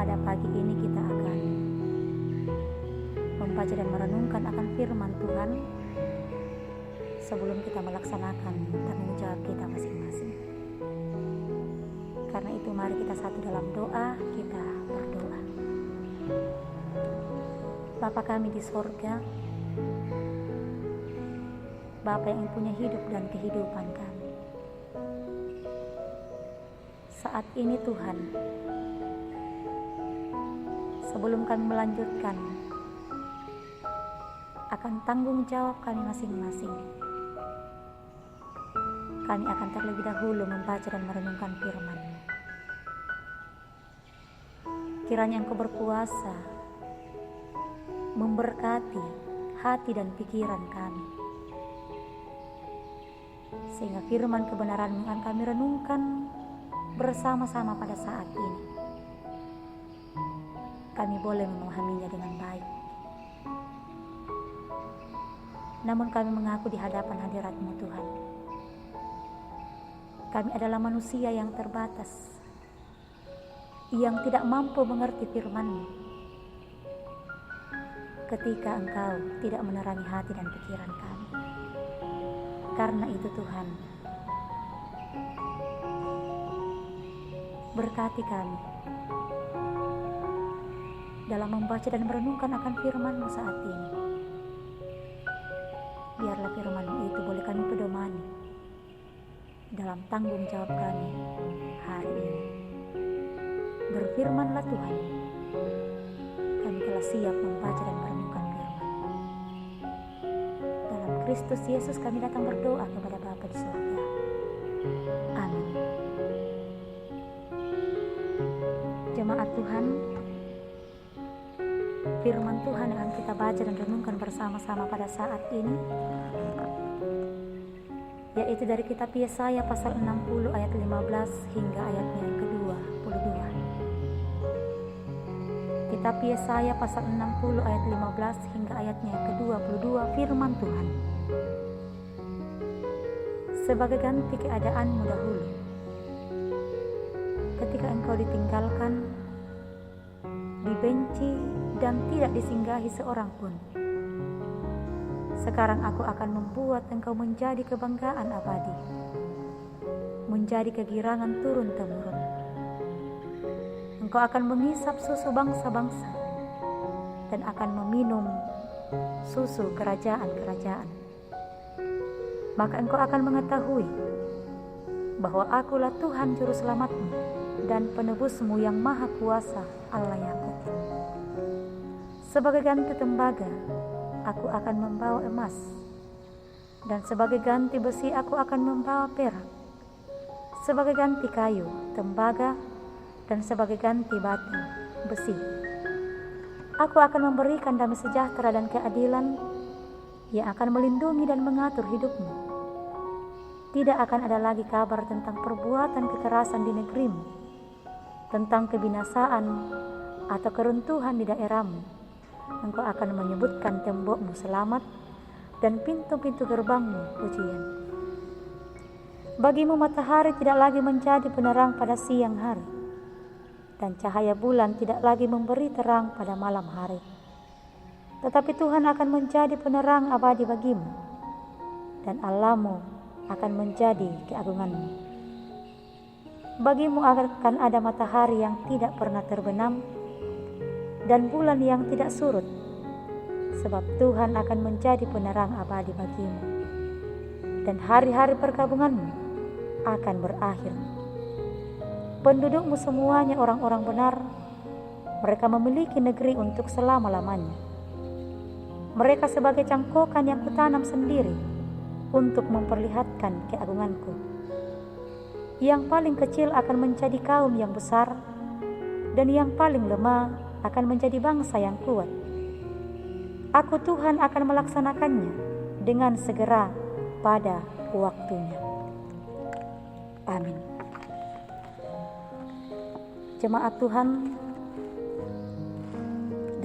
pada pagi ini kita akan membaca dan merenungkan akan firman Tuhan sebelum kita melaksanakan tanggung jawab kita masing-masing. Karena itu mari kita satu dalam doa, kita berdoa. Bapa kami di sorga, Bapa yang punya hidup dan kehidupan kami, saat ini Tuhan, sebelum kami melanjutkan akan tanggung jawab kami masing-masing, kami akan terlebih dahulu membaca dan merenungkan firman-Mu. Kiranya Engkau berkuasa memberkati hati dan pikiran kami, sehingga firman kebenaran yang akan kami renungkan bersama-sama pada saat ini, kami boleh memahaminya dengan baik. Namun kami mengaku di hadapan hadirat-Mu Tuhan, kami adalah manusia yang terbatas, yang tidak mampu mengerti firman-Mu ketika Engkau tidak menerangi hati dan pikiran kami. Karena itu Tuhan, berkati kami dalam membaca dan merenungkan akan firman-Mu saat ini. Biarlah firman-Mu itu boleh kami pedomani dalam tanggung jawab kami hari ini. Berfirmanlah Tuhan, kami telah siap membaca dan merenungkan firman. Dalam Kristus Yesus kami datang berdoa kepada Bapa di surga. Amin. Jemaat Tuhan, firman Tuhan yang akan kita baca dan renungkan bersama-sama pada saat ini yaitu dari kitab Yesaya pasal 60 ayat 15 hingga ayatnya yang ke-22. Kitab Yesaya pasal 60 ayat 15 hingga ayatnya yang ke-22, firman Tuhan. Sebagai ganti keadaanmu dahulu, ketika engkau ditinggalkan, dibenci dan tidak disinggahi seorang pun, sekarang aku akan membuat engkau menjadi kebanggaan abadi, menjadi kegirangan turun-temurun. Engkau akan mengisap susu bangsa-bangsa dan akan meminum susu kerajaan-kerajaan. Maka engkau akan mengetahui bahwa akulah Tuhan juru selamatmu dan penebusmu yang maha kuasa, Allah Yakub. Sebagai ganti tembaga, aku akan membawa emas, dan sebagai ganti besi aku akan membawa perak. Sebagai ganti kayu, tembaga, dan sebagai ganti batu, besi. Aku akan memberikan damai sejahtera dan keadilan yang akan melindungi dan mengatur hidupmu. Tidak akan ada lagi kabar tentang perbuatan kekerasan di negerimu, tentang kebinasaan atau keruntuhan di daerahmu. Engkau akan menyebutkan tembokmu selamat dan pintu-pintu gerbangmu pujian. Bagimu matahari tidak lagi menjadi penerang pada siang hari, dan cahaya bulan tidak lagi memberi terang pada malam hari. Tetapi Tuhan akan menjadi penerang abadi bagimu, dan Allahmu akan menjadi keagunganmu. Bagimu akan ada matahari yang tidak pernah terbenam, dan bulan yang tidak surut, sebab Tuhan akan menjadi penerang abadi bagimu, dan hari-hari perkabunganmu akan berakhir. Pendudukmu semuanya orang-orang benar, mereka memiliki negeri untuk selama-lamanya. Mereka sebagai cangkokan yang kutanam sendiri untuk memperlihatkan keagunganku. Yang paling kecil akan menjadi kaum yang besar, dan yang paling lemah akan menjadi bangsa yang kuat. Aku Tuhan akan melaksanakannya dengan segera pada waktunya. Amin. Jemaat Tuhan,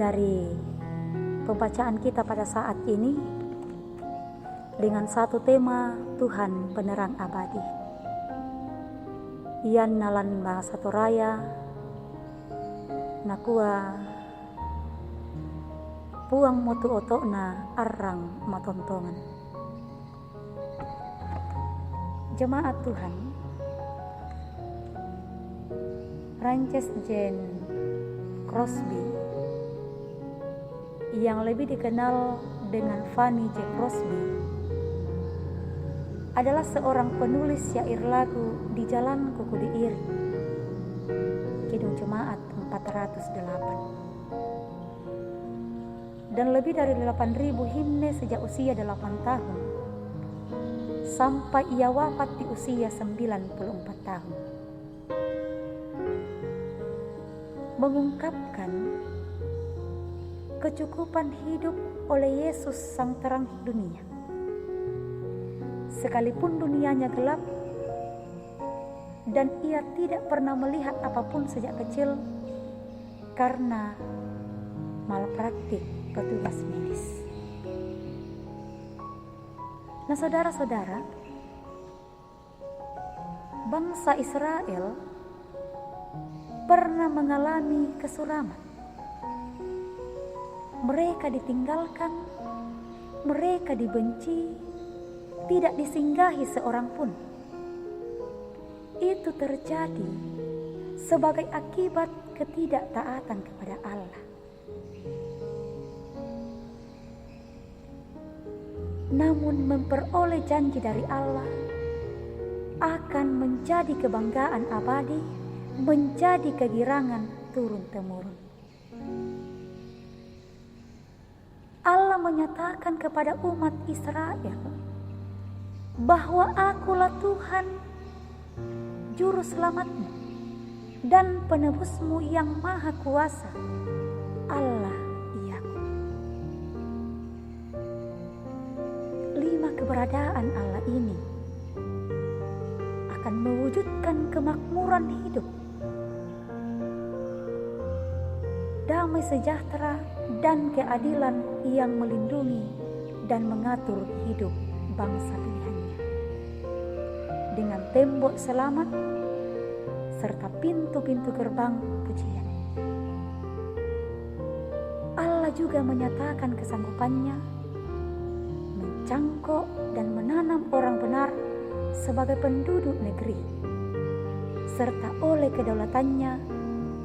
dari pembacaan kita pada saat ini dengan satu tema, Tuhan penerang abadi. Ian nalan bahasa Toraya nakua puang motu otokna arang matontongan. Jemaat Tuhan, Frances Jane Crosby yang lebih dikenal dengan Fanny J. Crosby adalah seorang penulis syair lagu di Jalan Kuku Diiri, Kidung Jemaat 408, dan lebih dari 8.000 himne sejak usia 8 tahun sampai ia wafat di usia 94 tahun. Mengungkapkan kecukupan hidup oleh Yesus sang terang dunia. Sekalipun dunianya gelap dan ia tidak pernah melihat apapun sejak kecil karena malpraktik petugas medis. Nah, saudara-saudara, bangsa Israel pernah mengalami kesuraman. Mereka ditinggalkan, mereka dibenci, tidak disinggahi seorang pun. Itu terjadi sebagai akibat ketidaktaatan kepada Allah. Namun memperoleh janji dari Allah akan menjadi kebanggaan abadi, menjadi kegirangan turun-temurun. Allah menyatakan kepada umat Israel bahwa Akulah Tuhan, Juru Selamatmu dan Penebusmu yang Maha Kuasa, Allah Iaku. 5 keberadaan Allah ini akan mewujudkan kemakmuran hidup, damai sejahtera dan keadilan yang melindungi dan mengatur hidup bangsa pilihannya dengan tembok selamat serta pintu-pintu gerbang pujian. Allah juga menyatakan kesanggupannya mencangkok dan menanam orang benar sebagai penduduk negeri, serta oleh kedaulatannya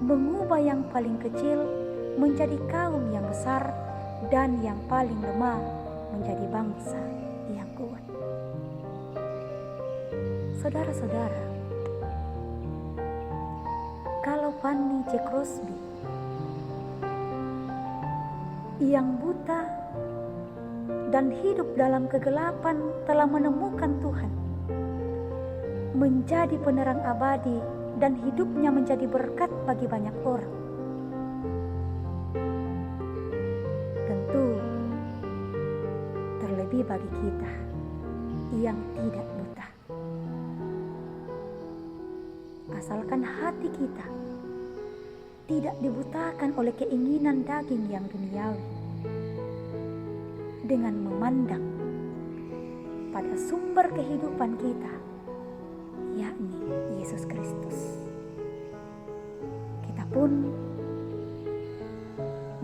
mengubah yang paling kecil menjadi kaum yang besar dan yang paling lemah menjadi bangsa yang kuat. Saudara-saudara, kalau Fanny J. Crosby yang buta dan hidup dalam kegelapan telah menemukan Tuhan, menjadi penerang abadi dan hidupnya menjadi berkat bagi banyak orang, tentu terlebih bagi kita yang tidak buta. Asalkan hati kita tidak dibutakan oleh keinginan daging yang duniawi, dengan memandang pada sumber kehidupan kita, yakni Yesus Kristus, kita pun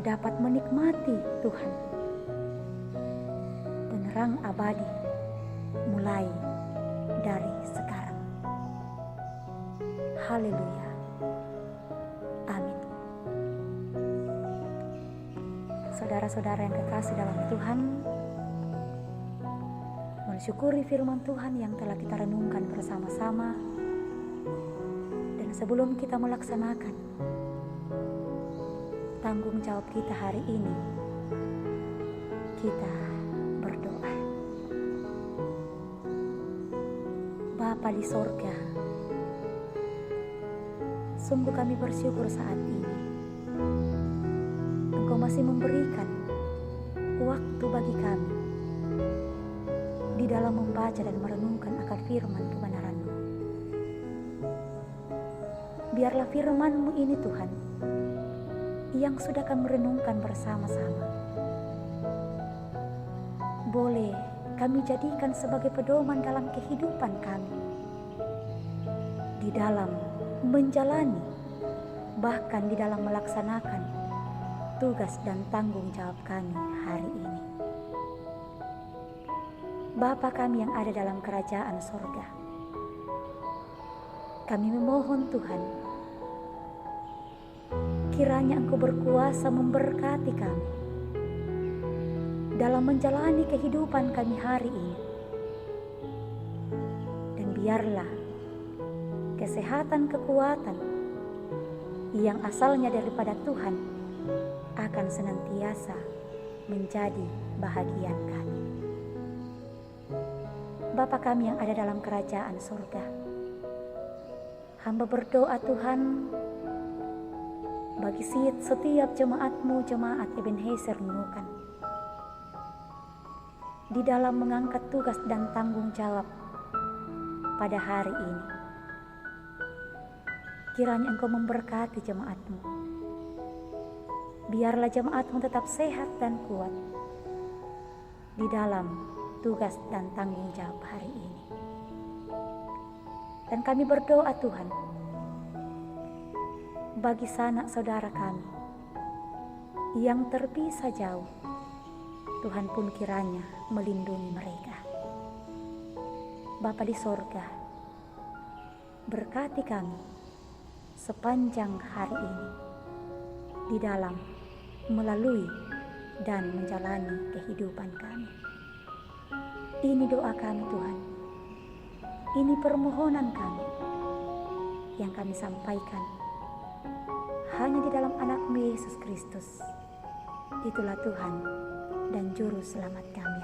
dapat menikmati Tuhan, penerang abadi, mulai dari sekarang. Haleluya. Amin. Saudara-saudara yang kekasih dalam Tuhan, mensyukuri firman Tuhan yang telah kita renungkan bersama-sama. Dan sebelum kita melaksanakan tanggung jawab kita hari ini, kita berdoa. Bapa di sorga, sungguh kami bersyukur saat ini Engkau masih memberikan waktu bagi kami di dalam membaca dan merenungkan akan firman kebenaran-Mu. Biarlah firman-Mu ini Tuhan, yang sudah kami renungkan bersama-sama, boleh kami jadikan sebagai pedoman dalam kehidupan kami, di dalam menjalani bahkan di dalam melaksanakan tugas dan tanggung jawab kami hari ini. Bapa kami yang ada dalam kerajaan sorga, kami memohon Tuhan, kiranya Engkau berkuasa memberkati kami dalam menjalani kehidupan kami hari ini. Dan biarlah kesehatan, kekuatan yang asalnya daripada Tuhan akan senantiasa menjadi bahagian kami. Bapa kami yang ada dalam kerajaan surga, hamba berdoa Tuhan bagi setiap jemaat-Mu, jemaat Ebenezer Nunukan, di dalam mengangkat tugas dan tanggung jawab pada hari ini. Kiranya Engkau memberkati jemaat-Mu. Biarlah jemaat-Mu tetap sehat dan kuat di dalam tugas dan tanggung jawab hari ini. Dan kami berdoa Tuhan, bagi sanak saudara kami yang terpisah jauh, Tuhan pun kiranya melindungi mereka. Bapa di sorga, berkati kami sepanjang hari ini di dalam melalui dan menjalani kehidupan kami. Ini doa kami Tuhan, ini permohonan kami yang kami sampaikan hanya di dalam anak-Mu Yesus Kristus. Itulah Tuhan dan Juru Selamat kami.